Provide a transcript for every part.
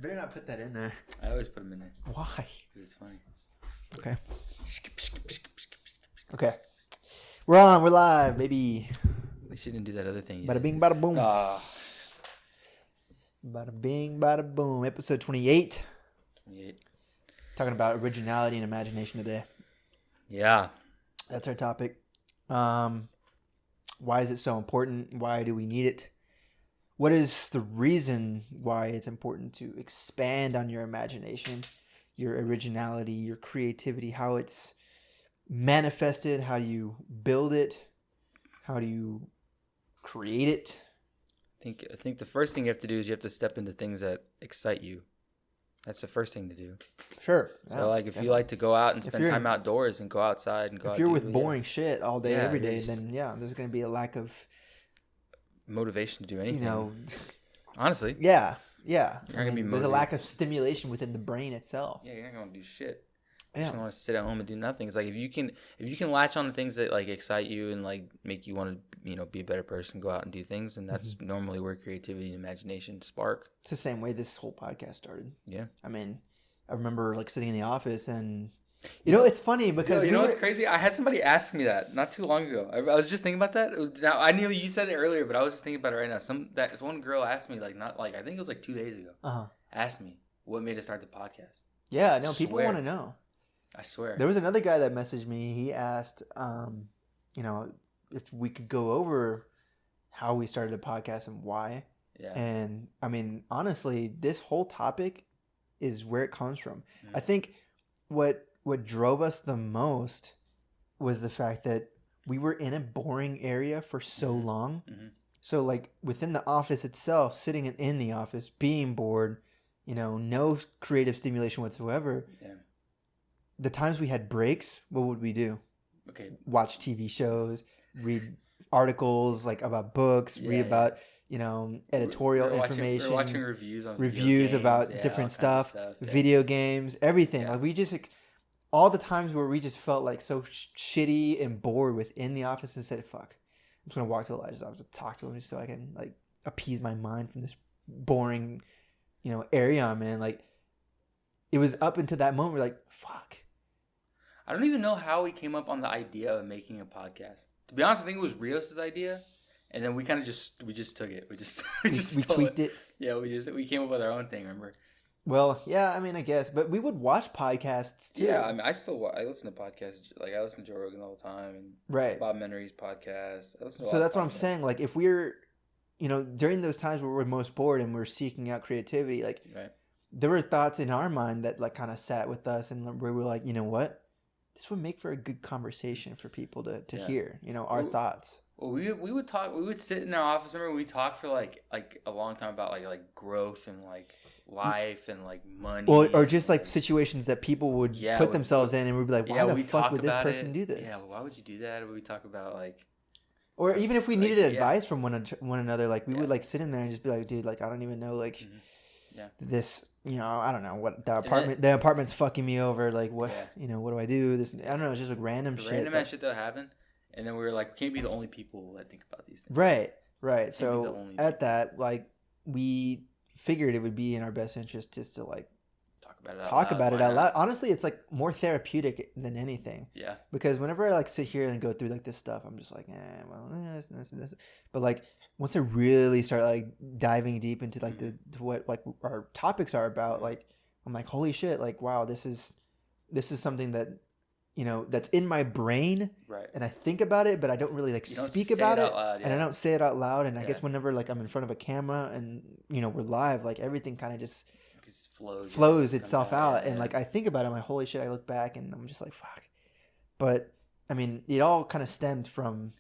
better not put that in there. I always put them in there. Why? Because it's funny. Okay. Okay. We're on. We're live, baby. We shouldn't do that other thing. Bada bing, bada boom. Ah. Bada bing, bada boom. Episode 28. 28. Talking about originality and imagination today. Yeah. That's our topic. Why is it so important? Why do we need it? What is the reason why it's important to expand on your imagination, your originality, your creativity, how it's manifested, how do you build it, how do you create it? I think the first thing you have to do is you have to step into things that excite you. That's the first thing to do. Sure. So like if you like to go out and spend time outdoors and go outside and go out. If you're with boring shit all day, every day, just, then there's going to be a lack of motivation to do anything. You know, honestly. Yeah. There's a lack of stimulation within the brain itself. Yeah, you're not going to do shit. You just want to sit at home and do nothing. It's like if you can latch on to things that like excite you and like make you want to be a better person, go out and do things, and that's normally where creativity and imagination spark. It's the same way this whole podcast started. Yeah. I mean, I remember like sitting in the office and it's funny because what's crazy? I had somebody ask me that not too long ago. I was just thinking about that. Now I knew you said it earlier, but I was just thinking about it right now. This one girl asked me I think it was like 2 days ago. Asked me what made us start the podcast. Yeah, no, people want to know. I swear. There was another guy that messaged me. He asked, if we could go over how we started the podcast and why. Yeah. And I mean, honestly, this whole topic is where it comes from. Mm-hmm. I think what drove us the most was the fact that we were in a boring area for so long. Mm-hmm. So like within the office itself, sitting in the office, being bored, no creative stimulation whatsoever. Yeah. The times we had breaks, what would we do? Okay. Watch TV shows, read articles like about books, read about editorial information. We're watching reviews on reviews about different stuff, video games, everything. Yeah. Like we just all the times where we just felt like so shitty and bored within the office and said, "Fuck, I'm just gonna walk to Elijah's office to talk to him just so I can like appease my mind from this boring, area I'm in." Like it was up until that moment we're like, "Fuck." I don't even know how we came up on the idea of making a podcast. To be honest, I think it was Rios' idea, and then we kind of just took it. We tweaked it. Yeah, we came up with our own thing. Remember? Well, yeah, I mean, I guess, but we would watch podcasts too. Yeah, I mean, I listen to podcasts. Like I listen to Joe Rogan all the time, and right, Bob Menery's podcast. So that's what I'm saying. Like if we're, during those times where we're most bored and we're seeking out creativity, like there were thoughts in our mind that like kind of sat with us, and we were like, you know what? This would make for a good conversation for people to hear, our thoughts. Well, we would talk. We would sit in our office. Remember, we talked for like a long time about like growth and like life and like money. Well, or just like situations that people would put themselves in, and we'd be like, "Why the fuck would this person do this?" Yeah, why would you do that? We talk about like, or even if we needed advice from one another, like we would like sit in there and just be like, "Dude, like I don't even know like this." I don't know what the apartment's fucking me over. Like what, what do I do? This, I don't know. It's just like random shit. Random shit that happened. And then we were like, we can't be the only people that think about these things. Right. So at that, like we figured it would be in our best interest just to like talk about it out loud. Honestly, it's like more therapeutic than anything. Yeah. Because whenever I like sit here and go through like this stuff, I'm just like, this. But like once I really start like diving deep into like what like our topics are about, like I'm like, holy shit, like wow, this is something that that's in my brain, right? And I think about it, but I don't really like speak about it, and I don't say it out loud. And I guess whenever like I'm in front of a camera and we're live, like everything kind of just flows itself out, and like I think about it, I'm like, holy shit, I look back and I'm just like, fuck. But I mean, it all kind of stemmed from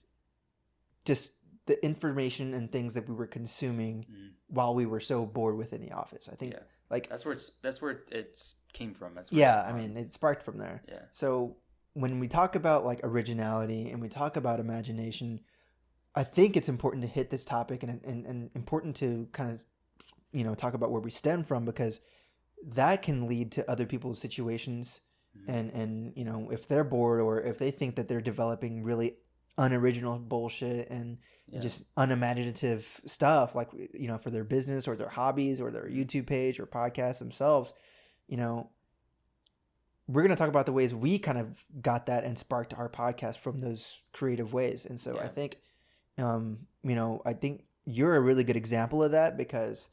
just the information and things that we were consuming while we were so bored within the office. I think like that's where it came from. I mean, it sparked from there. Yeah. So when we talk about like originality and we talk about imagination, I think it's important to hit this topic and important to kind of talk about where we stem from, because that can lead to other people's situations and if they're bored or if they think that they're developing really unoriginal bullshit and just unimaginative stuff, like, you know, for their business or their hobbies or their YouTube page or podcast themselves, you know, we're going to talk about the ways we kind of got that and sparked our podcast from those creative ways. And so I think, you know, I think you're a really good example of that, because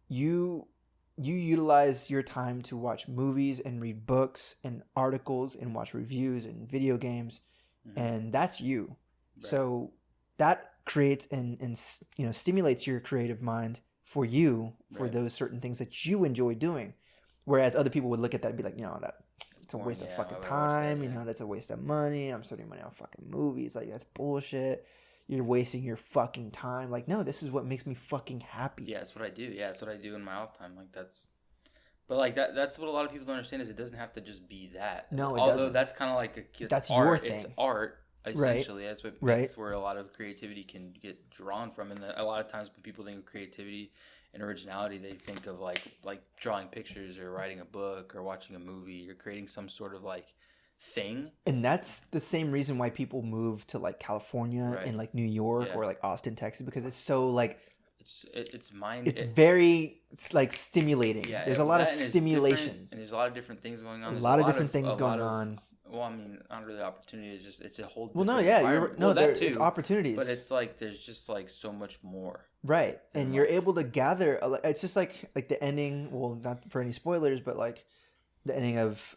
you utilize your time to watch movies and read books and articles and watch reviews and video games, and that's you. Right. So that creates and you know, stimulates your creative mind for you, for those certain things that you enjoy doing. Whereas other people would look at that and be like, you know, that's a waste of fucking time. You know, that's a waste of money. I'm spending money on fucking movies. Like, that's bullshit. You're wasting your fucking time. Like, no, this is what makes me fucking happy. Yeah, that's what I do. Yeah, that's what I do in my off time. Like, but like that's what a lot of people don't understand, is it doesn't have to just be that. No, it Although doesn't. That's kind of like that's art. Your thing. It's art, essentially. Right. That's what where a lot of creativity can get drawn from. And a lot of times when people think of creativity and originality, they think of like drawing pictures or writing a book or watching a movie or creating some sort of like thing. And that's the same reason why people move to like California and like New York or like Austin, Texas, because it's so like it's very like stimulating. Yeah, there's a lot of stimulation, and there's a lot of different things going on. A lot of different things going on. Well, I mean, not really opportunity. It's a whole. Well, no, yeah, it's opportunities. But it's like there's just like so much more. Right, and you're able to gather. It's just like the ending. Well, not for any spoilers, but like the ending of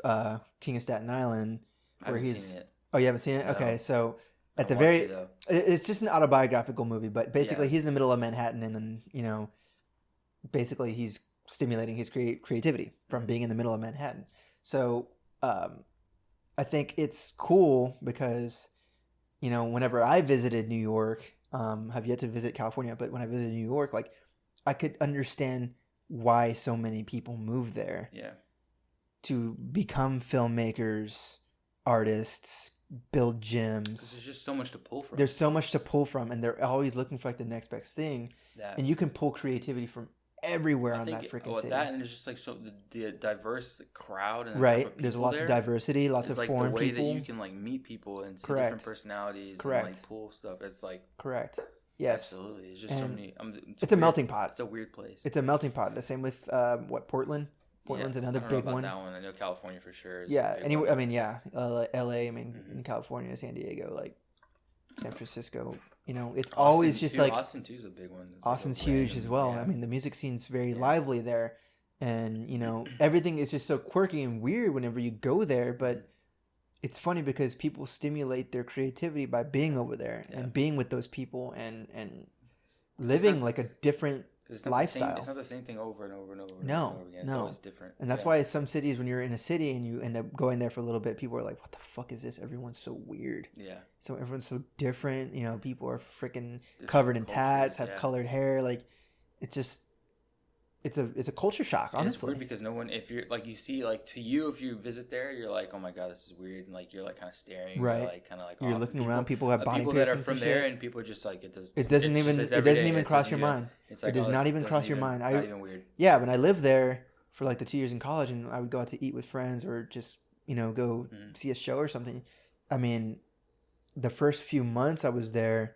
King of Staten Island, where he's. Seen it. Oh, you haven't seen it? No. Okay, so at the very, it's just an autobiographical movie, but basically he's in the middle of Manhattan, and then, you know, basically he's stimulating his creativity from being in the middle of Manhattan. So I think it's cool because, you know, whenever I visited New York, have yet to visit California, but when I visited New York, like, I could understand why so many people move there. Yeah. To become filmmakers, artists, build gyms. There's just so much to pull from. There's so much to pull from, and they're always looking for like the next best thing. And you can pull creativity from everywhere on that freaking city. That, and there's just like the diverse crowd and there's lots of diversity, lots of foreign people. Like the way that you can like meet people and see different personalities and like pull stuff. It's like Yes, absolutely. It's just so many. It's a melting pot. It's a weird place. It's a melting pot. The same with Portland. Portland's another big one. That one. I know California for sure. Anyway, I mean, LA. I mean, in California, San Diego, like San Francisco. You know, it's Austin, always just like Austin too is a big one. Austin's huge as well. I mean, the music scene's very lively there, and you know, everything is just so quirky and weird whenever you go there. But it's funny because people stimulate their creativity by being over there and being with those people and living like a different lifestyle. It's not the same thing over and over and over. No, over again. It's always different. And that's why some cities, when you're in a city and you end up going there for a little bit, people are like, "What the fuck is this? Everyone's so weird." Yeah. So everyone's so different. You know, people are freaking covered in tats, have colored hair. Like, it's just. It's a culture shock, honestly. It's weird because no one, if you're like, you see, like, to you, if you visit there, you're like, oh my god, this is weird, and like you're like kind of staring, right? Like kind of like you're looking around. People have body piercings that are from there, and people are just like, it doesn't even cross your mind. It does not even cross your mind. It's not even weird. Yeah, when I lived there for like the 2 years in college, and I would go out to eat with friends or just, you know, go see a show or something. I mean, the first few months I was there,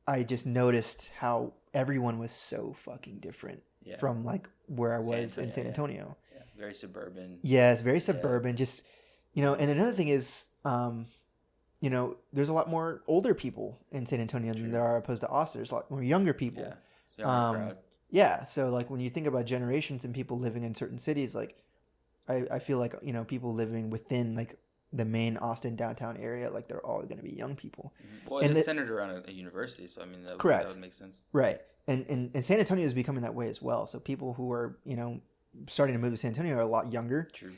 I just noticed how everyone was so fucking different. Yeah. From like where I was in San Antonio. Yeah. Very suburban. Yes, very suburban. Yeah. Just, you know, and another thing is, you know, there's a lot more older people in San Antonio than there are opposed to Austin. There's a lot more younger people. Yeah. Younger crowd. Yeah. So like when you think about generations and people living in certain cities, like I feel like, you know, people living within like the main Austin downtown area, like they're all going to be young people. Well, it's centered around a university, so I mean that would make sense. Right. And San Antonio is becoming that way as well. So people who are, you know, starting to move to San Antonio are a lot younger. True.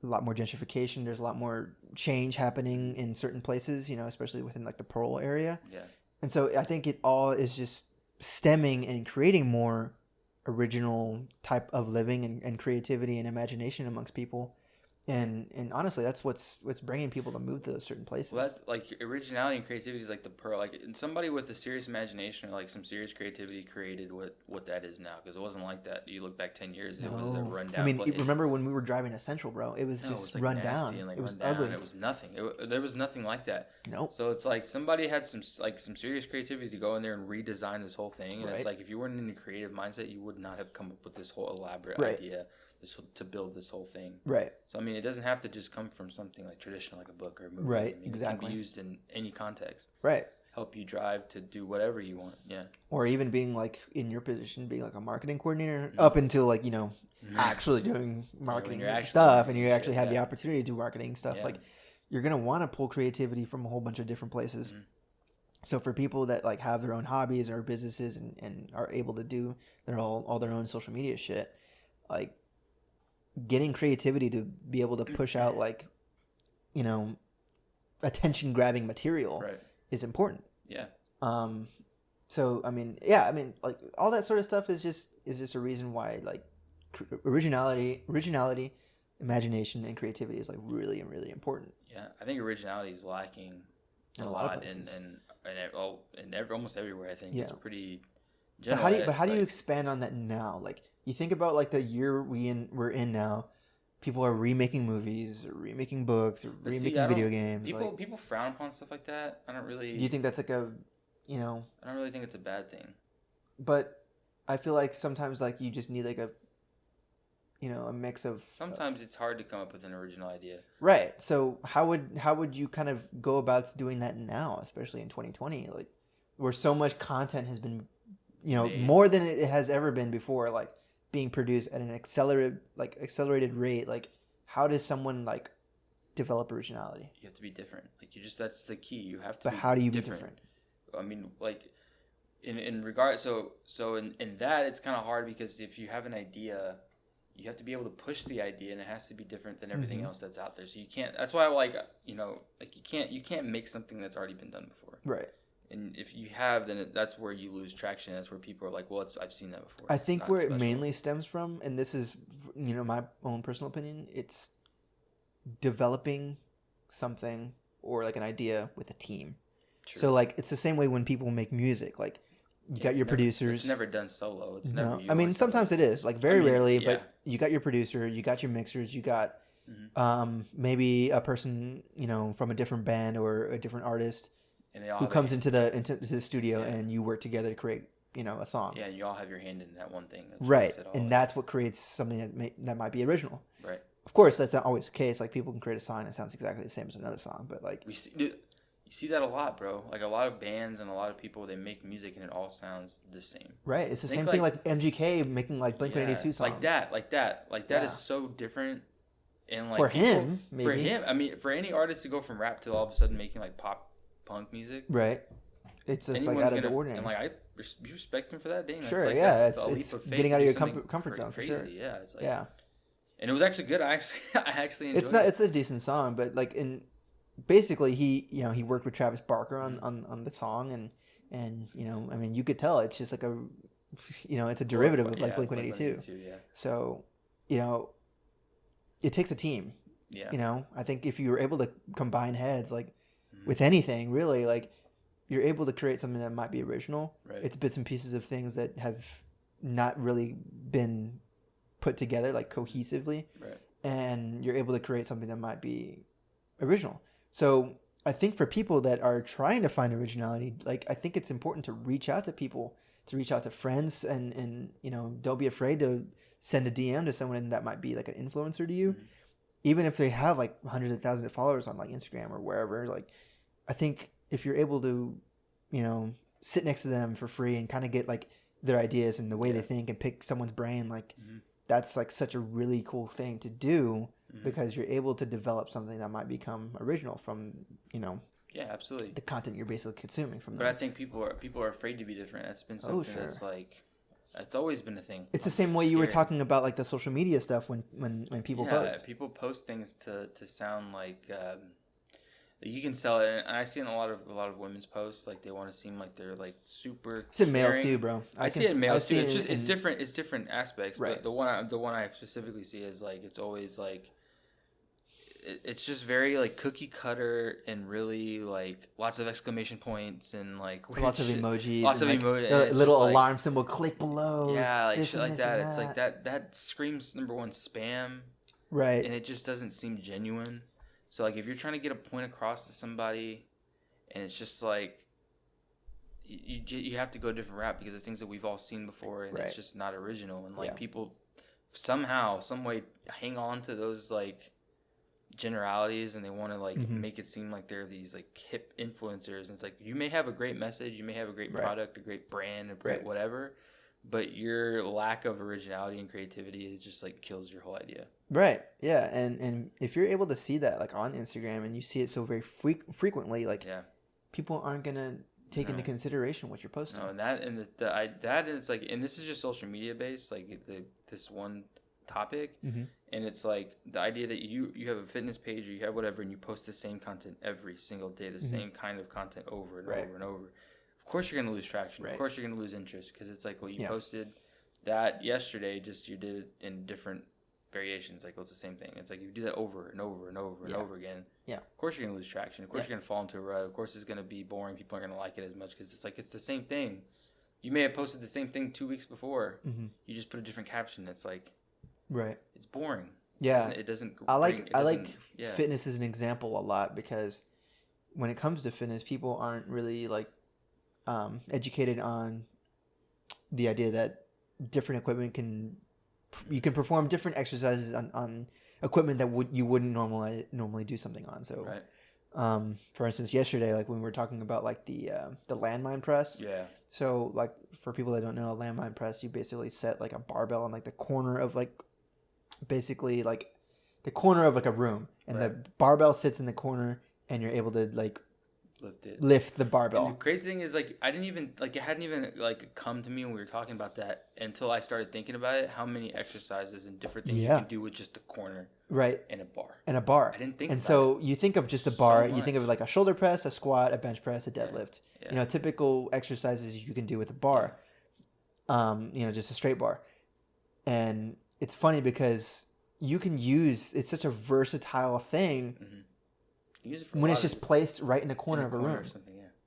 A lot more gentrification. There's a lot more change happening in certain places, you know, especially within like the Pearl area. Yeah. And so I think it all is just stemming and creating more original type of living and creativity and imagination amongst people. And honestly, that's what's bringing people to move to those certain places. Well, that's like originality and creativity is like the pearl. Like somebody with a serious imagination or like some serious creativity created what that is now, because it wasn't like that. You look back 10 years, it was a rundown. I mean, remember when we were driving to Central, bro? It was just like run down. And, like, it was run ugly. Down. It was nothing. There was nothing like that. Nope. So it's like somebody had some serious creativity to go in there and redesign this whole thing. And it's like if you weren't in a creative mindset, you would not have come up with this whole elaborate idea. To build this whole thing. Right. So, I mean, it doesn't have to just come from something like traditional, like a book or a movie. Right, I mean, exactly. It can be used in any context. Right. Help you drive to do whatever you want. Yeah. Or even being like in your position, being like a marketing coordinator up until like, actually doing marketing stuff, and you actually have the opportunity to do marketing stuff. Like, you're going to want to pull creativity from a whole bunch of different places. So for people that like have their own hobbies or businesses and are able to do all their own social media shit, like, getting creativity to be able to push out like, attention grabbing material is important. Yeah. So I mean, like all that sort of stuff is just a reason why like originality, imagination, and creativity is like really, really important. Yeah, I think originality is lacking a lot in almost everywhere. I think it's pretty. General, but how do you expand on that now? Like, you think about like the year we're in now, people are remaking movies or remaking books or remaking video games. People frown upon stuff like that. I don't really. Do you think that's like a, I don't really think it's a bad thing. But I feel like sometimes like you just need like a, a mix of. Sometimes it's hard to come up with an original idea. Right. So how would you kind of go about doing that now, especially in 2020, like where so much content has been, more than it has ever been before, like being produced at an accelerated rate. Like, how does someone like develop originality? You have to be different. Like, that's the key. You have to. But how do you be different? I mean, like, in regard, so in that it's kind of hard, because if you have an idea, you have to be able to push the idea, and it has to be different than everything else that's out there. So you can't. That's why, like, you can't make something that's already been done before. Right. And if you have, then that's where you lose traction. That's where people are like, well, I've seen that before. I think where it mainly stems from, and this is, my own personal opinion, it's developing something or like an idea with a team. True. So like, it's the same way when people make music. Like, you got your producers. It's never done solo. It's never. I mean, sometimes it is, like very rarely, but you got your producer, you got your mixers, you got maybe a person, from a different band or a different artist. And who comes into the studio, and you work together to create, a song. Yeah, you all have your hand in that one thing. Right, and that's what creates something that might be original. Right. Of course, that's not always the case. Like, people can create a song that sounds exactly the same as another song, but like you see that a lot, bro. Like, a lot of bands and a lot of people, they make music and it all sounds the same. Right. It's the same thing like MGK making like Blink-182 songs. Like that is so different. And like for him, I mean, for any artist to go from rap to all of a sudden making like pop punk music, right? It's just like out of the ordinary. And like, I respect him for that. Dang, sure, like, yeah, it's getting out of your comfort zone for sure. Yeah, it's like, yeah. And it was actually good. I actually enjoyed it. It's a decent song, but like basically he worked with Travis Barker on the song, and I mean, you could tell it's just like a it's a derivative of like Blink-182. Yeah. So it takes a team. Yeah. I think if you were able to combine heads, like with anything really, like you're able to create something that might be original. Right. It's bits and pieces of things that have not really been put together like cohesively. Right. And you're able to create something that might be original. So I think for people that are trying to find originality, like, I think it's important to reach out to people, to reach out to friends, and don't be afraid to send a DM to someone that might be like an influencer to you. Even if they have like hundreds of thousands of followers on like Instagram or wherever. Like, I think if you're able to, sit next to them for free and kind of get like their ideas and the way they think and pick someone's brain, like that's like such a really cool thing to do, because you're able to develop something that might become original from, yeah, absolutely, the content you're basically consuming from them. But I think people are afraid to be different. That's been something that's like, it's always been a thing. It's the same way you were talking about like the social media stuff when people post. Yeah, people post things to sound like you can sell it, and I see in a lot of women's posts, like they want to seem like they're like super. It's in males too, bro. I see it in males too. It's different. It's different aspects. Right. But the one I specifically see is like, it's always like, it's just very like cookie cutter and really like lots of exclamation points and like lots of emojis, lots of like emojis, a little alarm symbol, click below. Yeah, like shit like that. It's like that screams number one spam, right? And it just doesn't seem genuine. So like if you're trying to get a point across to somebody, and it's just like you have to go a different route because it's things that we've all seen before, and it's just not original. And like people somehow, some way, hang on to those like generalities, and they want to like make it seem like they're these like hip influencers. And it's like you may have a great message, you may have a great product, a great brand, a great whatever, but your lack of originality and creativity is just like kills your whole idea. Right. Yeah. And if you're able to see that like on Instagram and you see it so very frequently, like people aren't gonna take into consideration what you're posting. No, and that is like, and this is just social media based, like this one topic, and it's like the idea that you have a fitness page or you have whatever, and you post the same content every single day, the same kind of content over and over and over. Of course you're gonna lose traction. Of course you're gonna lose interest because it's like, well, you posted that yesterday, just you did it in different variations. Like, well, it's the same thing. It's like you do that over and over and over and over again. Yeah. Of course you're gonna lose traction. Of course you're gonna fall into a rut. Of course it's gonna be boring. People aren't gonna like it as much because it's like it's the same thing. You may have posted the same thing 2 weeks before. You just put a different caption. It's like, it's boring. Yeah. It doesn't. I like fitness as an example a lot because when it comes to fitness, people aren't really like educated on the idea that different equipment you can perform different exercises on equipment that you wouldn't normally do something on. So, for instance, yesterday, like when we were talking about like the landmine press. Yeah. So like for people that don't know, a landmine press, you basically set like a barbell on like the corner of like basically like the corner of like a room, and the barbell sits in the corner, and you're able to like lift the barbell. And the crazy thing is, like, it hadn't even like come to me when we were talking about that until I started thinking about it. How many exercises and different things you can do with just a corner, and a bar. I didn't think. And so you think of just a bar. You think of like a shoulder press, a squat, a bench press, a deadlift. Yeah. You know, typical exercises you can do with a bar. You know, just a straight bar. And it's funny because you can it's such a versatile thing. Use it for when it's just placed right in the corner of a room.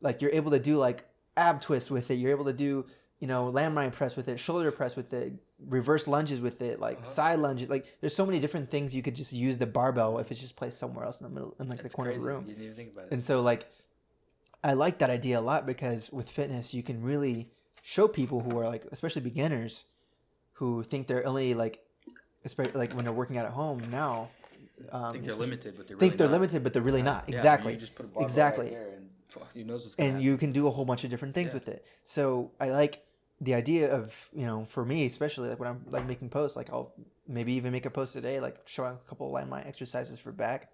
Like you're able to do like ab twist with it. You're able to do, you know, landmine press with it, shoulder press with it, reverse lunges with it, like side lunges. Like there's so many different things you could just use the barbell if it's just placed somewhere else in the middle, in like the corner of the room. You didn't even think about it. And so like, I like that idea a lot because with fitness, you can really show people who are like, especially beginners, who think they're only like, especially like when they're working out at home now. Think they're limited, but they're really not. Exactly. You just put a barbell right there and who knows what's going to happen. You can do a whole bunch of different things with it. So I like the idea of, you know, for me especially, like when I'm like making posts, like I'll maybe even make a post today, like showing a couple of landmine exercises for back,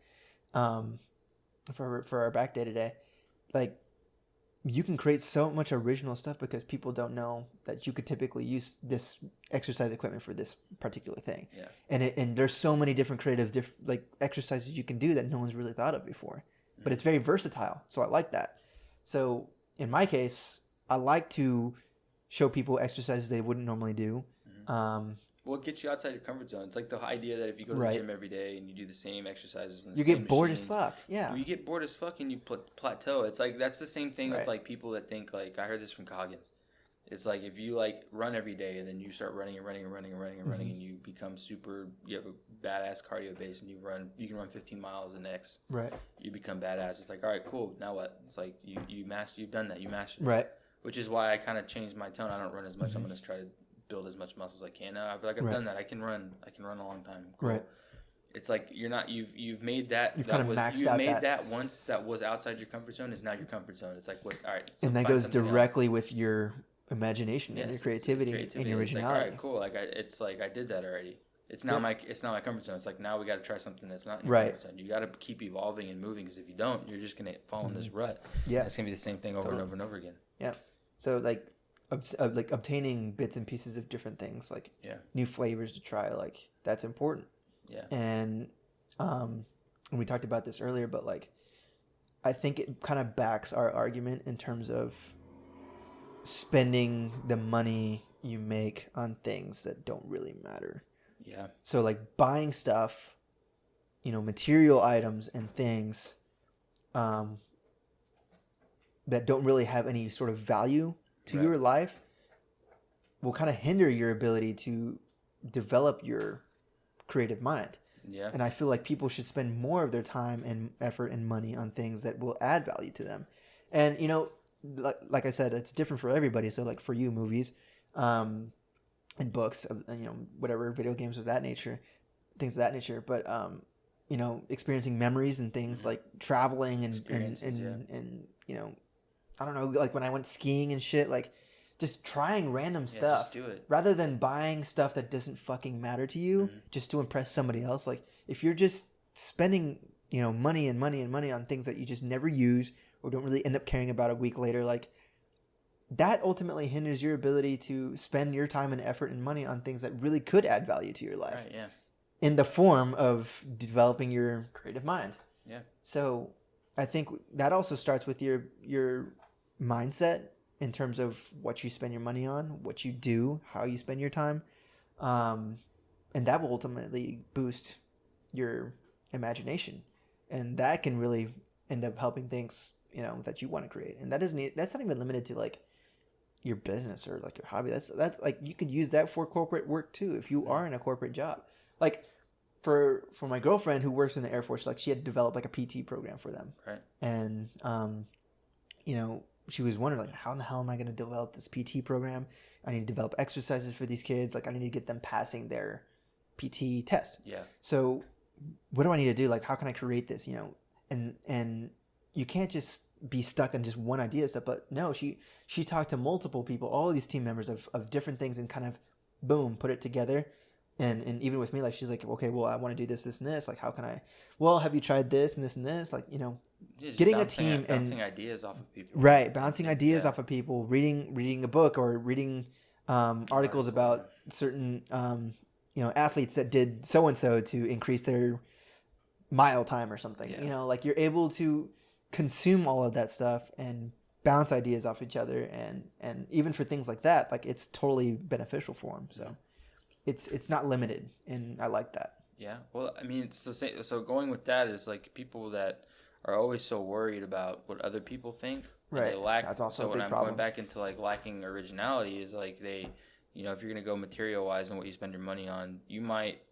for our back day today. Like you can create so much original stuff because people don't know that you could typically use this exercise equipment for this particular thing. Yeah. And there's so many different creative like exercises you can do that no one's really thought of before. But it's very versatile. So I like that. So in my case, I like to show people exercises they wouldn't normally do. What gets you outside your comfort zone? It's like the idea that if you go to the gym every day and you do the same exercises and you get bored as fuck. Yeah. You get bored as fuck and you plateau. It's like that's the same thing with like people that think like I heard this from Coggins. It's like if you like run every day and then you start running and and you become you have a badass cardio base and you can run 15 miles the next. Right. You become badass. It's like, all right, cool. Now what? It's like you've done that. You mastered it. Right. Which is why I kind of changed my tone. I don't run as much. I'm going to try to build as much muscle as I can now. I feel like I've done that. I can run a long time. Cool. Right. It's like you've made that. You've kind of maxed out that once that was outside your comfort zone is now your comfort zone. It's like what? All right. So and that goes directly with your imagination and your creativity and your originality. Like, all right, cool. Like I did that already. It's not my comfort zone. It's like now we got to try something that's not your comfort zone. You got to keep evolving and moving because if you don't, you're just gonna fall in this rut. Yeah. It's gonna be the same thing over and over and over again. Yeah. So like obtaining bits and pieces of different things, like new flavors to try, like that's important. Yeah. And we talked about this earlier, but like I think it kind of backs our argument in terms of spending the money you make on things that don't really matter. Yeah. So like buying stuff material items and things that don't really have any sort of value to your life will kind of hinder your ability to develop your creative mind. Yeah. And I feel like people should spend more of their time and effort and money on things that will add value to them. And, like I said, it's different for everybody. So like for you, movies, and books, whatever, video games of that nature, things of that nature. But, experiencing memories and things like traveling and I don't know, like when I went skiing and shit, like just trying random stuff. Just do it. Rather than buying stuff that doesn't fucking matter to you just to impress somebody else. Like if you're just spending, money and money and money on things that you just never use or don't really end up caring about a week later, like that ultimately hinders your ability to spend your time and effort and money on things that really could add value to your life. Right, yeah. In the form of developing your creative mind. Yeah. So I think that also starts with your mindset in terms of what you spend your money on, what you do, how you spend your time. And that will ultimately boost your imagination. And that can really end up helping things, that you want to create. And that's not even limited to like your business or like your hobby. That's like, you could use that for corporate work too, if you are in a corporate job. Like for my girlfriend who works in the Air Force, like she had developed like a PT program for them. Right. And, she was wondering like, how in the hell am I going to develop this PT program? I need to develop exercises for these kids. Like I need to get them passing their PT test. Yeah. So what do I need to do? Like, how can I create this, and you can't just be stuck on just one idea stuff, but no, she talked to multiple people, all of these team members of different things and kind of boom, put it together. And even with me, like, she's like, okay, well, I want to do this, this, and this. Like, how can I? Well, have you tried this and this and this? Like, getting a team and bouncing ideas off of people. Right, bouncing ideas off of people, reading a book or reading articles about certain athletes that did so and so to increase their mile time or something. Yeah. Like you're able to consume all of that stuff and bounce ideas off each other, and even for things like that, like it's totally beneficial for them. So. It's not limited, and I like that. Yeah, well, I mean, so going with that is like people that are always so worried about what other people think. Right. They lack. That's also so a when big I'm problem. going back into like lacking originality is like they, if you're gonna go material wise and what you spend your money on, you might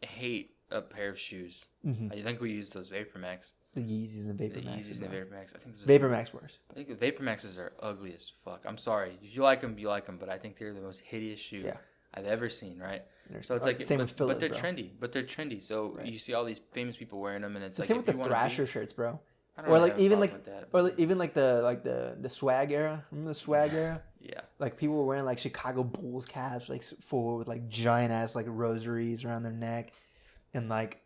hate a pair of shoes. Mm-hmm. I think we used those Vapor Max. The Yeezys and the Vapor Max. The Yeezys and the Vapor Max. I think Vapor Max worse. I think the Vapor Maxes are ugly as fuck. I'm sorry. If you like them, you like them, but I think they're the most hideous shoe I've ever seen, right? So it's like, same with Phillies, but they're trendy. So you see all these famous people wearing them, and it's like same with the Thrasher shirts, bro. Or like even like, the swag era. Remember the swag era? Yeah. Like people were wearing like Chicago Bulls caps, like full with like giant ass like rosaries around their neck, and like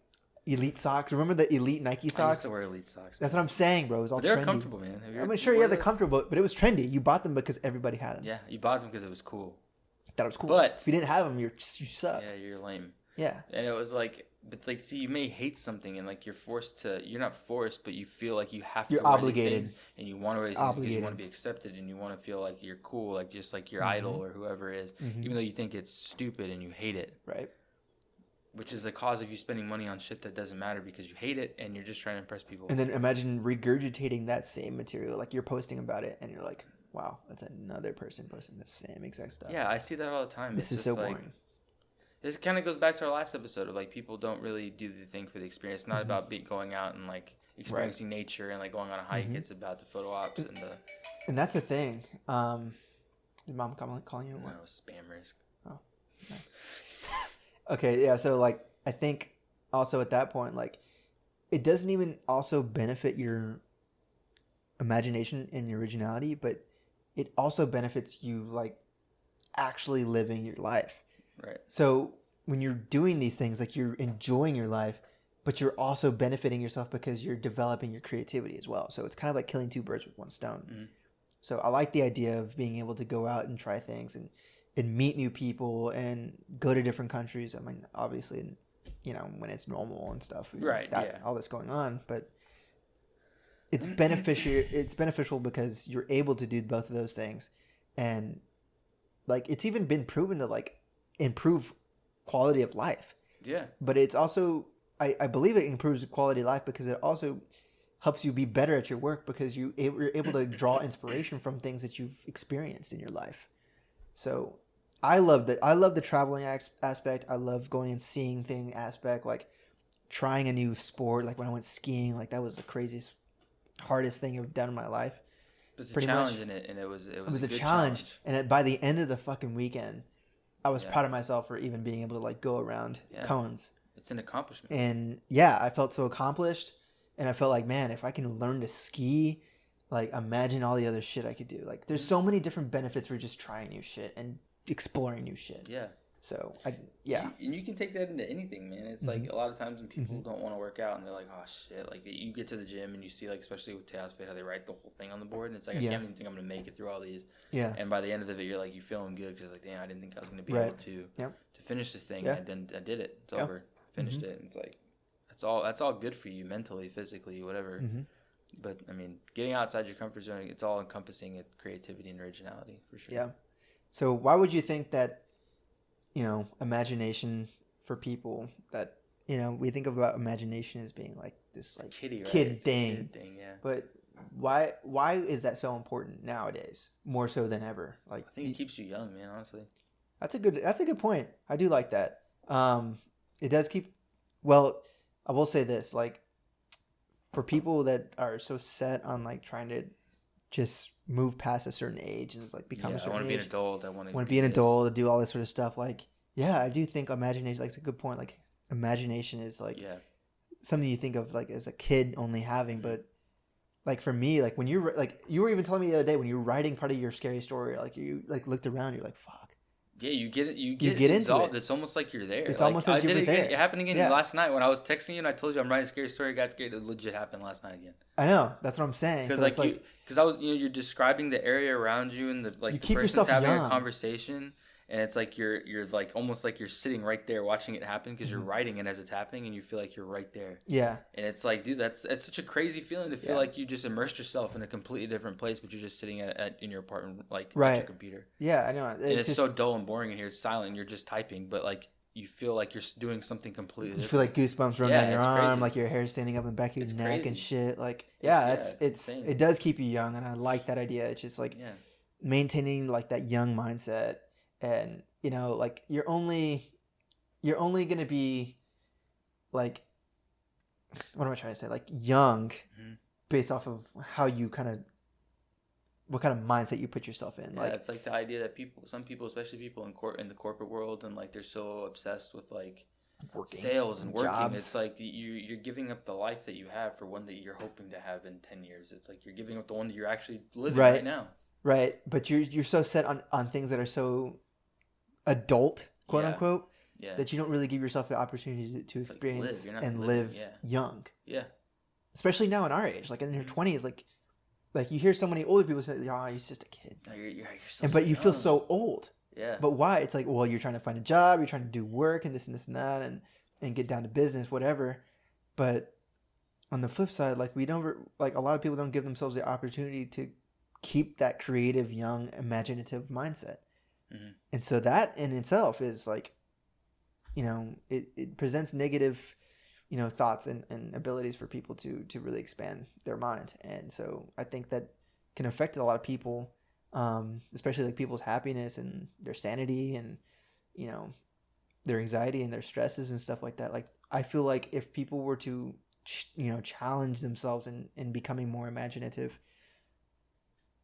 Elite socks. Remember the Elite Nike socks? I used to wear Elite socks. That's what I'm saying, bro. It was all they're trendy. Comfortable, man. I mean, sure, they're comfortable, but it was trendy. You bought them because everybody had them. Yeah, you bought them because it was cool. That was cool. But if you didn't have them, you suck. Yeah, you're lame. Yeah. And it was like, but like, see, you may hate something, and like you're not forced, but you feel like you have to. You're obligated, wear these things, and you want to wear these things because you want to be accepted, and you want to feel like you're cool, like just like your idol or whoever it is, even though you think it's stupid and you hate it. Right. Which is the cause of you spending money on shit that doesn't matter because you hate it and you're just trying to impress people. And then imagine regurgitating that same material, like you're posting about it, and you're like, wow, that's another person posting the same exact stuff. Yeah, I see that all the time. This is so boring. Like, this kind of goes back to our last episode of like people don't really do the thing for the experience. It's not about going out and like experiencing nature and like going on a hike. It's about the photo ops and the. And that's the thing. Did mom calling you? No, spam risk. Oh, nice. Okay, yeah. So like, I think also at that point, like, it doesn't even also benefit your imagination and your originality, but it also benefits you like actually living your life. Right. So when you're doing these things, like you're enjoying your life, but you're also benefiting yourself because you're developing your creativity as well. So it's kind of like killing two birds with one stone. Mm-hmm. So I like the idea of being able to go out and try things and meet new people and go to different countries. I mean, obviously, when it's normal and stuff, right? All this going on, but it's beneficial. It's beneficial because you're able to do both of those things, and like it's even been proven to like improve quality of life. Yeah. But it's also I believe it improves quality of life because it also helps you be better at your work because you're able to draw inspiration from things that you've experienced in your life. So I love the traveling aspect. I love going and seeing thing aspect, like trying a new sport. Like when I went skiing, like that was the craziest, hardest thing I've done in my life. There's a challenge in it, and it was a challenge. And by the end of the fucking weekend, I was proud of myself for even being able to like go around cones. It's an accomplishment. And yeah, I felt so accomplished, and I felt like, man, if I can learn to ski, like imagine all the other shit I could do. Like there's so many different benefits for just trying new shit and exploring new shit. Yeah. So and you can take that into anything, man. It's like a lot of times when people don't want to work out and they're like, oh shit, like you get to the gym and you see, like, especially with Chaos Fit, how they write the whole thing on the board, and it's like I can't even think I'm gonna make it through all these. Yeah. And by the end of it, you're like, you feeling good because like, damn, I didn't think I was gonna be able to finish this thing. And I did it. It's over. Finished it. And it's like that's all good for you mentally, physically, whatever. But I mean, getting outside your comfort zone, it's all encompassing creativity and originality for sure. Yeah. So why would you think that, imagination for people that, we think about imagination as being like this like kiddie, right? kid thing. Kid thing, yeah. But why is that so important nowadays, more so than ever? Like, I think it keeps you young, man, honestly. That's a good point. I do like that. It does keep, well, I will say this, like, for people that are so set on like trying to just move past a certain age and it's like become a certain age. I want to be an adult. I want to be an adult, to do all this sort of stuff. Like, yeah, I do think imagination, like, it's a good point. Like, imagination is like something you think of like as a kid only having, but like for me, like when you're like, you were even telling me the other day when you were writing part of your scary story, like you like looked around, you're like, fuck. Yeah, you get into it. It's almost like you're there. It's like, almost as you were there. It happened again last night when I was texting you and I told you I'm writing a scary story. I got scared. It legit happened last night again. I know. That's what I'm saying. Because because I was, you're describing the area around you and the like the person's having a conversation, and it's like you're like almost like you're sitting right there watching it happen because you're writing it as it's happening and you feel like you're right there. Yeah. And it's like, dude, it's such a crazy feeling to feel like you just immersed yourself in a completely different place, but you're just sitting in your apartment, like at your computer. Yeah, I know. It's just so dull and boring in here. It's silent. And you're just typing, but like you feel like you're doing something completely different. You feel like goosebumps run down your arm, crazy. Like your hair standing up in the back of your neck crazy. And shit. Like, it does keep you young, and I like that idea. It's just like maintaining like that young mindset, and like you're only gonna be like, what am I trying to say? Like young, based off of how you what kind of mindset you put yourself in. Like, it's like the idea that some people, especially people in the corporate world, and like they're so obsessed with like working, sales and working. Jobs. It's like you're giving up the life that you have for one that you're hoping to have in 10 years. It's like you're giving up the one that you're actually living right now. Right, but you're so set on things that are so adult, quote unquote, that you don't really give yourself the opportunity to experience live young. Yeah. Especially now in our age, like in your 20s, like you hear so many older people say, "Oh, he's just a kid." No, you're so but you feel so old. Yeah. But why? It's like, well, you're trying to find a job, you're trying to do work and this and that, and get down to business, whatever. But on the flip side, like a lot of people don't give themselves the opportunity to keep that creative, young, imaginative mindset. And so that in itself is like, it presents negative, thoughts and abilities for people to really expand their mind. And so I think that can affect a lot of people, especially like people's happiness and their sanity and, their anxiety and their stresses and stuff like that. Like, I feel like if people were to, challenge themselves in becoming more imaginative,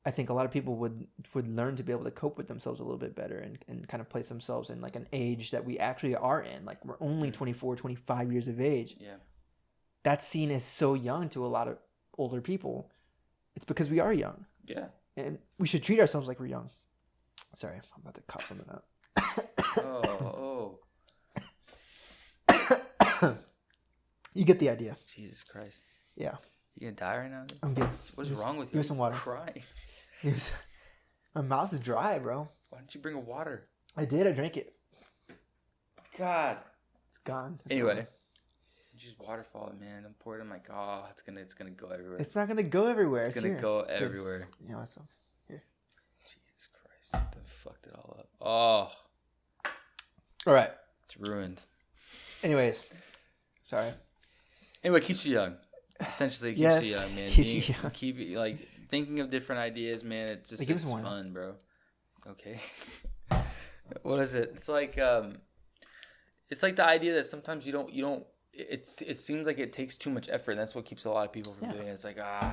I think a lot of people would learn to be able to cope with themselves a little bit better and kind of place themselves in like an age that we actually are in. Like, we're only 24, 25 years of age. Yeah. That's seen as so young to a lot of older people. It's because we are young. Yeah. And we should treat ourselves like we're young. Sorry, I'm about to cough something up. You get the idea. Jesus Christ. Yeah. You gonna die right now? Dude? I'm good. What is wrong with you? Give me some water. I'm crying. My mouth is dry, bro. Why don't you bring a water? I did. I drank it. God. It's gone. Anyway. Just waterfall it, man. Don't pour it in my it's gonna go everywhere. It's not gonna go everywhere. It's gonna go everywhere. Yeah, awesome. Here. Jesus Christ. That fucked it all up. Oh. All right. It's ruined. Anyways. Sorry. Anyway, it keeps you young. Essentially, it keeps you young, man. Keep like thinking of different ideas, man. It's fun, bro. Okay. What is it? It's like the idea that sometimes you don't. It seems like it takes too much effort, and that's what keeps a lot of people from doing it. It's like I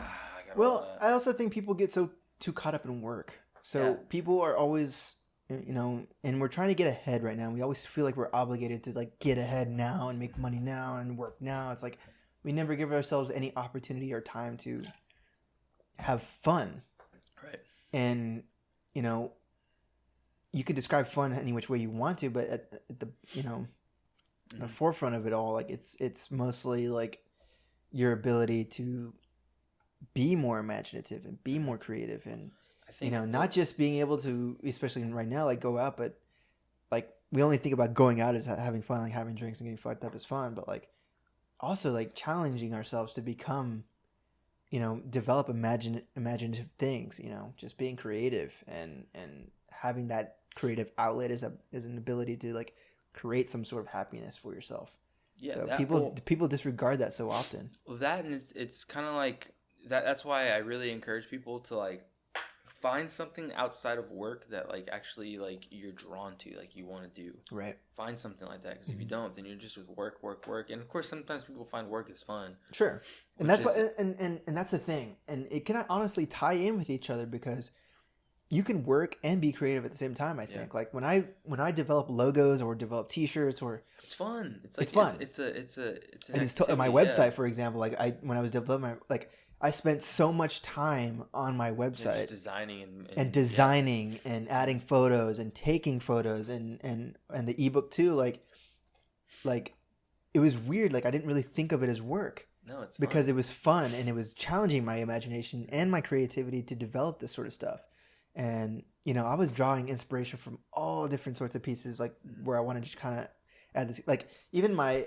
also think people get too caught up in work. So people are always, and we're trying to get ahead right now. We always feel like we're obligated to like get ahead now and make money now and work now. It's like we never give ourselves any opportunity or time to have fun. Right. And, you could describe fun any which way you want to, but at the, the forefront of it all, like it's mostly like your ability to be more imaginative and be more creative and, I think, not just being able to, especially right now, like go out, but like we only think about going out as having fun, like having drinks and getting fucked up is fun, but like also like challenging ourselves to become, develop imaginative things, just being creative and having that creative outlet is an ability to like create some sort of happiness for yourself. Yeah. So people disregard that so often. Well, that, and it's kind of like that. That's why I really encourage people to like find something outside of work that like actually like you're drawn to, like you want to do. Right. Find something like that, because if you don't, then you're just with work, and of course sometimes people find work is fun. Sure. And that's and that's the thing, and it can honestly tie in with each other because you can work and be creative at the same time. I think like when I develop logos or develop T-shirts or it's fun. It's like it's fun. It's an my website, for example. Like when I was developing I spent so much time on my website just designing and adding photos and taking photos and the ebook too. Like it was weird. Like I didn't really think of it as work. No, it's because it was fun and it was challenging my imagination and my creativity to develop this sort of stuff. And, I was drawing inspiration from all different sorts of pieces, like where I wanted to kind of add this, like even my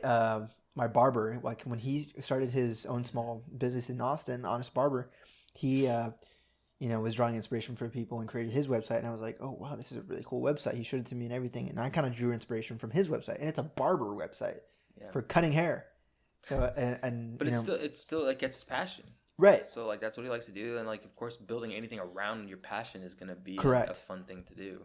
barber, like when he started his own small business in Austin, Honest Barber, he, was drawing inspiration for people and created his website. And I was like, oh, wow, this is a really cool website. He showed it to me and everything. And I kind of drew inspiration from his website, and it's a barber website for cutting hair. So, but it's still like gets his passion. Right. So like that's what he likes to do, and like of course building anything around your passion is gonna be a fun thing to do.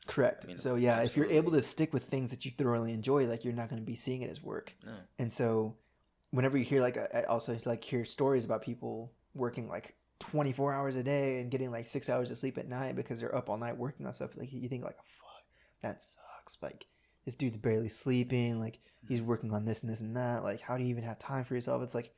Correct. I mean, so yeah, absolutely. If you're able to stick with things that you thoroughly enjoy, like you're not going to be seeing it as work. No. And so, whenever you hear I also like hear stories about people working like 24 hours a day and getting like 6 hours of sleep at night because they're up all night working on stuff. Like you think like, fuck, that sucks. Like this dude's barely sleeping. Like he's working on this and this and that. Like how do you even have time for yourself? It's like,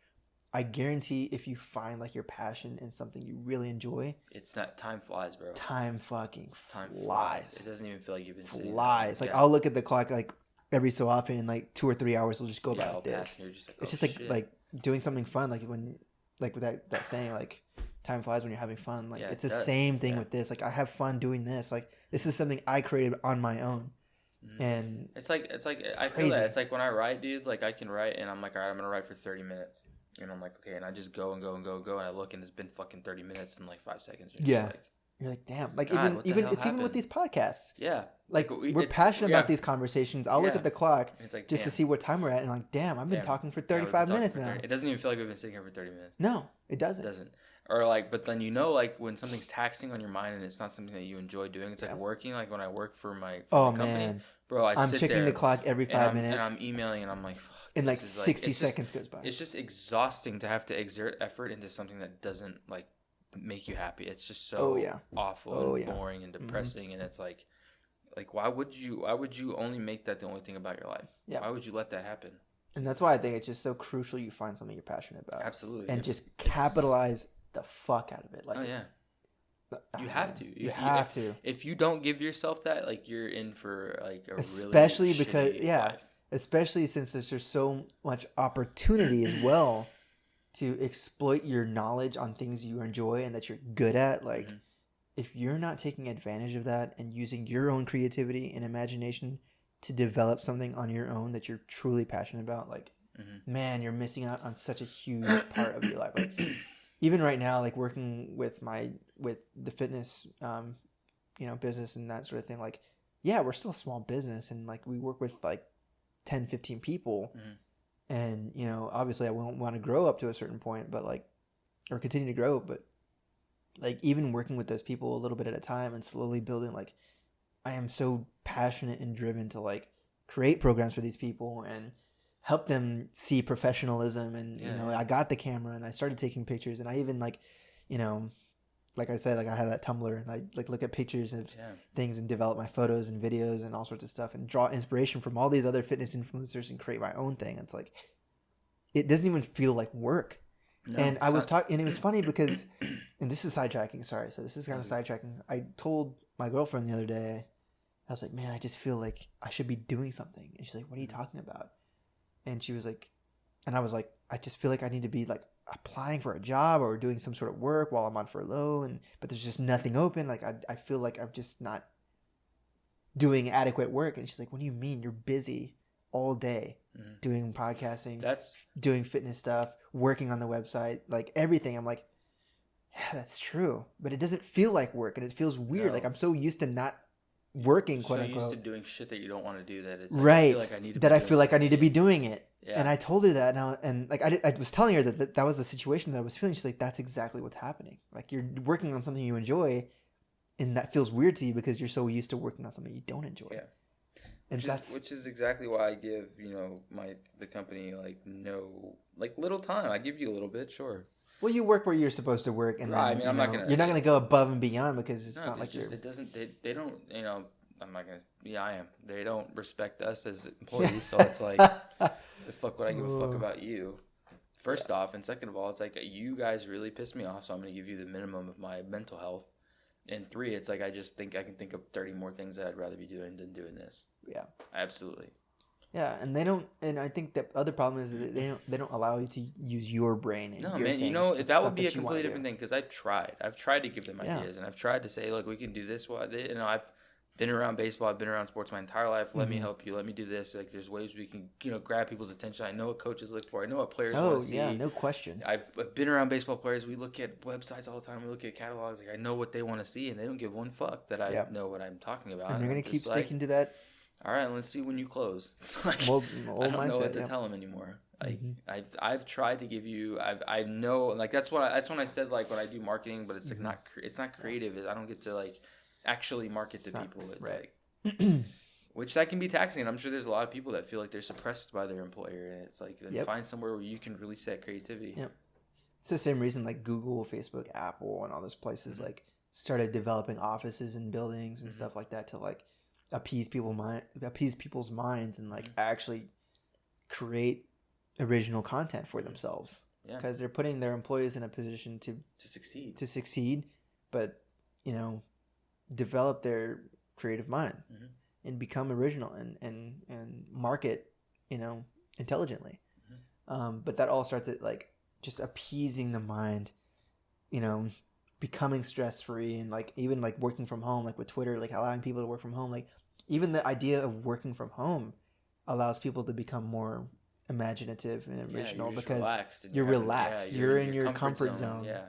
I guarantee if you find like your passion in something you really enjoy, it's not, time flies, bro. Time flies. It doesn't even feel like you've been sitting flies. Like I'll look at the clock like every so often, and like 2 or 3 hours will just go by like this. It's just like doing something fun, like when like with that saying like time flies when you're having fun. Like it's the same thing with this. Like I have fun doing this. Like this is something I created on my own. And it's like I feel that it's like when I write, dude, like I can write and I'm like, all right, I'm gonna write for 30 minutes. And I'm like, okay, and I just go and I look and it's been fucking 30 minutes and like 5 seconds. You're like, damn. Like even with these podcasts. Yeah. Like we're passionate about these conversations. I'll look at the clock like, just to see what time we're at, and I'm like, damn, I've been talking for 35 minutes now. It doesn't even feel like we've been sitting here for 30 minutes. No, it doesn't. It doesn't. Or like, but then like when something's taxing on your mind and it's not something that you enjoy doing, it's like working. Like when I work for my company, man. Bro, I'm checking the clock every 5 minutes, and I'm emailing, and I'm like, fuck, and like 60 seconds goes by. It's just exhausting to have to exert effort into something that doesn't like make you happy. It's just so awful and boring and depressing, and it's like why would you only make that the only thing about your life? Yeah. Why would you let that happen? And that's why I think it's just so crucial you find something you're passionate about. Absolutely. And just capitalize the fuck out of it. Like, you have to. You have to. If you don't give yourself that, like you're in for like a especially really because life. Especially since there's so much opportunity as well to exploit your knowledge on things you enjoy and that you're good at. Like if you're not taking advantage of that and using your own creativity and imagination to develop something on your own that you're truly passionate about, like man, you're missing out on such a huge part of your life. Like even right now, like working with the fitness, business and that sort of thing. Like, yeah, we're still a small business and like we work with like 10, 15 people, And, you know, obviously I won't want to grow up to a certain point, but like, or continue to grow, but like even working with those people a little bit at a time and slowly building, like, I am so passionate and driven to like create programs for these people and help them see professionalism. And, you know, I got the camera and I started taking pictures, and I even like, you know, like I said, like I have that Tumblr and I like look at pictures of things and develop my photos and videos and all sorts of stuff and draw inspiration from all these other fitness influencers and create my own thing. It's like, it doesn't even feel like work. No, and I was talking, and it was funny because, and this is sidetracking. Sorry. So this is kind of sidetracking. I told my girlfriend the other day, I was like, man, I just feel like I should be doing something. And she's like, what are you talking about? And she was like, and I was like, I just feel like I need to be like applying for a job or doing some sort of work while I'm on furlough, but there's just nothing open. Like I feel like I'm just not doing adequate work. And she's like, what do you mean? You're busy all day doing podcasting, doing fitness stuff, working on the website, like everything. I'm like, yeah, that's true, but it doesn't feel like work, and it feels weird. Like I'm so used to not working, quote unquote. So used to doing shit that you don't want to do that it's like, right. I feel like I need to be doing it. Yeah. And I told her that, and like I was telling her that was the situation that I was feeling. She's like, that's exactly what's happening. Like you're working on something you enjoy, and that feels weird to you because you're so used to working on something you don't enjoy. Yeah. And which is exactly why I give, you know, the company little time. I give you a little bit, sure. Well, you work where you're supposed to work, and right. Then, I mean, you're not gonna go above and beyond because it's not like just it doesn't. They don't. You know, I'm not gonna. Yeah, I am. They don't respect us as employees, so it's like, the fuck would I give a fuck about you? First off, and second of all, it's like you guys really pissed me off, so I'm gonna give you the minimum of my mental health. And 3, it's like I just think I can think of 30 more things that I'd rather be doing than doing this. Yeah, absolutely. Yeah, and they don't. And I think the other problem is that they don't allow you to use your brain. And no, man. You know that would be a completely different thing because I've tried to give them ideas, and I've tried to say, look, we can do this. You know, I've been around baseball. I've been around sports my entire life. Let me help you. Let me do this. Like, there's ways we can, you know, grab people's attention. I know what coaches look for. I know what players want to see. Oh, yeah, no question. I've been around baseball players. We look at websites all the time. We look at catalogs. Like, I know what they want to see, and they don't give one fuck that I know what I'm talking about. And they're going to keep sticking to that. All right, let's see when you close. Like, old I don't know what to tell them anymore. Like, I've tried to give you. I know, like, that's when I said, like, when I do marketing, but it's like it's not creative. I don't get to like actually market to people. It's like. Which that can be taxing, and I'm sure there's a lot of people that feel like they're suppressed by their employer, and it's like find somewhere where you can release that creativity. Yep. It's the same reason like Google, Facebook, Apple, and all those places like started developing offices and buildings and stuff like that to like appease people's minds and like actually create original content for themselves. Yeah. Because they're putting their employees in a position to succeed, but you know, develop their creative mind and become original and market, you know, intelligently. But that all starts at like just appeasing the mind, you know, becoming stress free, and like even like working from home, like with Twitter, like allowing people to work from home. Like even the idea of working from home allows people to become more imaginative and original because you're relaxed. You're in your comfort zone. Yeah.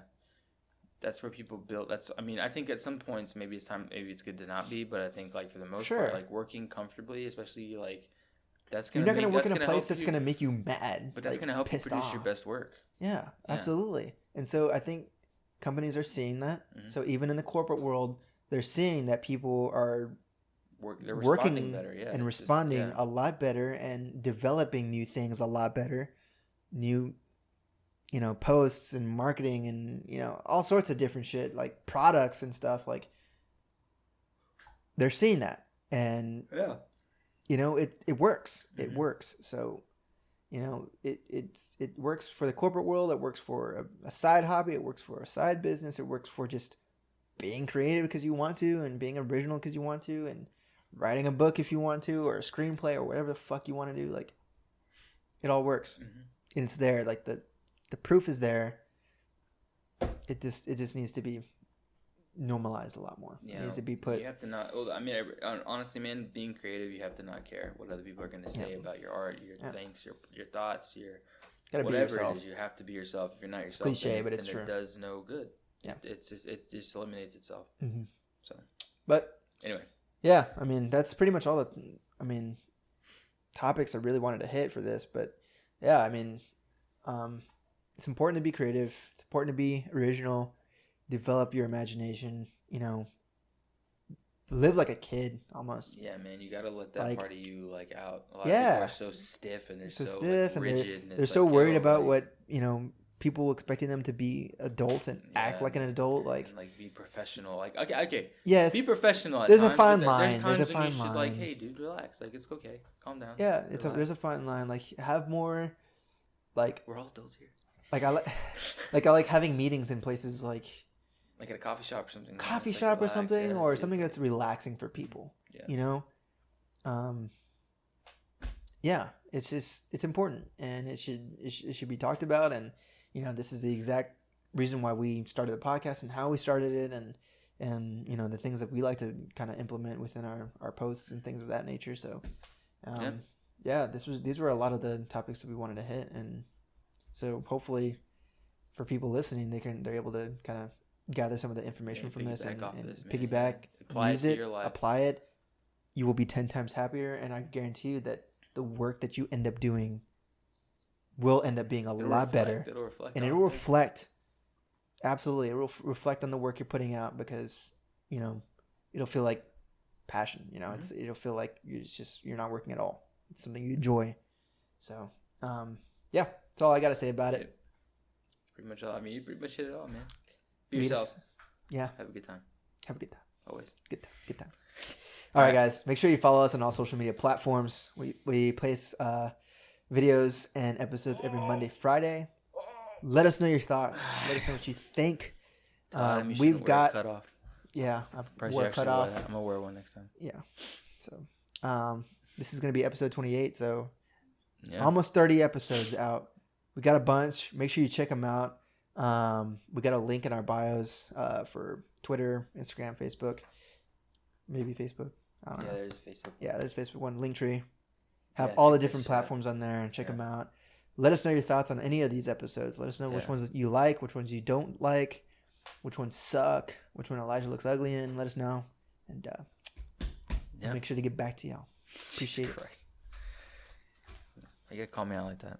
That's where people build. I mean, I think at some points maybe it's good to not be, but I think like for the most part, like working comfortably, especially like that's gonna. You're not gonna work in a place that's gonna make you mad, but that's gonna help you produce your best work. Yeah, absolutely. And so I think companies are seeing that. So even in the corporate world, they're seeing that people are working better, and responding a lot better and developing new things a lot better, new. You know, posts and marketing and, you know, all sorts of different shit, like products and stuff. Like, they're seeing that. And, you know, it works. It works. So, you know, it works for the corporate world. It works for a side hobby. It works for a side business. It works for just being creative because you want to, and being original because you want to, and writing a book if you want to, or a screenplay or whatever the fuck you want to do. Like, it all works. And it's there. Like, the proof is there. It just needs to be normalized a lot more. It needs to be put. You have to not. Well, I mean, honestly, man, being creative, you have to not care what other people are going to say about your art, your things, your thoughts, your whatever it is. You have to be yourself. If you're not yourself, it's cliche, but it's true. It does no good. Yeah, it just eliminates itself. So, but anyway, yeah, I mean that's pretty much all the topics I really wanted to hit for this, but. yeah, I mean, it's important to be creative. It's important to be original. Develop your imagination. You know, live like a kid almost. Yeah, man, you gotta let that like, part of you like out. A lot yeah, of people are so stiff and they're so stiff like, rigid. And they're so like, worried about like, what people expecting them to be adults and act like an adult, like and, like be professional. Like okay, yes, be professional. There's a fine line. There's times when fine you line. should like, hey, dude, relax. Like it's okay, calm down. Yeah, there's a fine line. Like have more. Like we're all adults here. Like I like having meetings in places like at a coffee shop or something. Coffee shop or something, or something that's relaxing for people. Yeah. You know, yeah, it's important, and it should be talked about, and this is the exact reason why we started the podcast and how we started it, and the things that we like to kind of implement within our posts and things of that nature. So, these were a lot of the topics that we wanted to hit, and so hopefully for people listening, they're able to kind of gather some of the information from this and piggyback, use it, apply it. You will be 10 times happier, and I guarantee you that the work that you end up doing will end up being a lot better. It'll reflect. Absolutely, it will reflect on the work you're putting out, because it'll feel like passion. It'll feel like you're not working at all. It's something you enjoy. So that's all I got to say about it. Pretty much all. I mean, you pretty much hit it all, man. Be yourself. Yeah. Have a good time. Always. Good time. All right, guys. Make sure you follow us on all social media platforms. We place videos and episodes every Monday, Friday. Let us know your thoughts. Let us know what you think. We've got cut off. Yeah, I'm gonna wear one next time. Yeah. So, this is gonna be episode 28. So, almost 30 episodes out. We got a bunch. Make sure you check them out. We got a link in our bios for Twitter, Instagram, Facebook. Maybe Facebook. I don't know. There's Facebook. Yeah, there's Facebook one. Linktree. Have all the different platforms on there, and check them out. Let us know your thoughts on any of these episodes. Let us know which ones you like, which ones you don't like, which ones suck, which one Elijah looks ugly in. Let us know, and make sure to get back to y'all. Appreciate it. You gotta call me out like that.